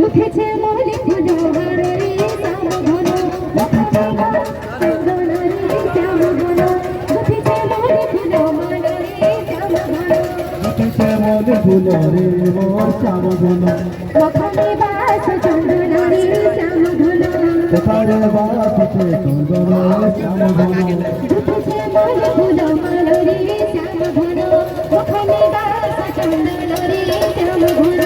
উঠেছে মনে ফুল হারে শ্যাম ঘন উঠেছে মনে ফুল রে মোর শ্যাম ঘন ওখানে বাস চন্দন রে শ্যাম ঘন কোথায় বাস চন্দন শ্যাম ঘন উঠেছে মনে ফুল রে শ্যাম ঘন ওখানে বাস চন্দন রে শ্যাম ঘন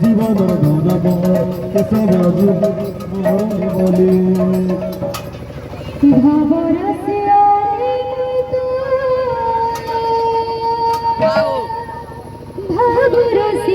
জীবন ধনব কেশব বলি ভাবরসে